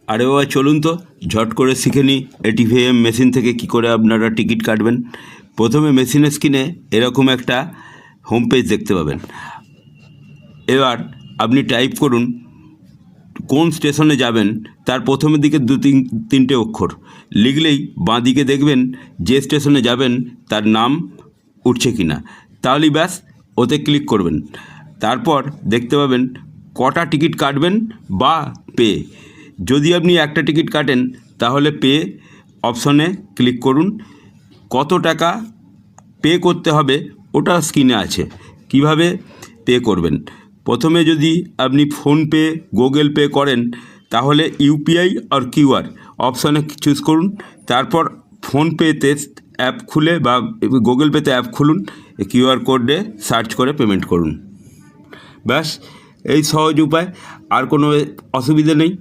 আরে বাবা চলুন তো ঝট করে শিখে নিই এটিভিএম মেশিন থেকে কি করে আপনারা টিকিট কাটবেন। প্রথমে মেশিনের স্ক্রিনে এরকম একটা হোম পেজ দেখতে পাবেন। এবার আপনি টাইপ করুন কোন স্টেশনে যাবেন, তার প্রথমের দিকে তিনটে অক্ষর লিখলেই বাঁদিকে দেখবেন যে স্টেশনে যাবেন তার নাম উঠছে কিনা, তাহলেই ব্যাস ওতে ক্লিক করবেন। তারপর দেখতে পাবেন কটা টিকিট কাটবেন বা পে। যদি আপনি একটা টিকিট কাটেন তাহলে পে অপশনে ক্লিক করুন। কত টাকা পে করতে হবে ওটা স্ক্রিনে আছে। কিভাবে পে করবেন, প্রথমে যদি আপনি ফোনপে গুগল পে করেন তাহলে ইউপিআই আর কিউআর অপশানে চুজ করুন। তারপর ফোনপেতে অ্যাপ খুলে বা গুগল পেতে অ্যাপ খুলুন, কিউআর কোডে সার্চ করে পেমেন্ট করুন। ব্যাস এই সহজ উপায়, আর কোনো অসুবিধা নেই।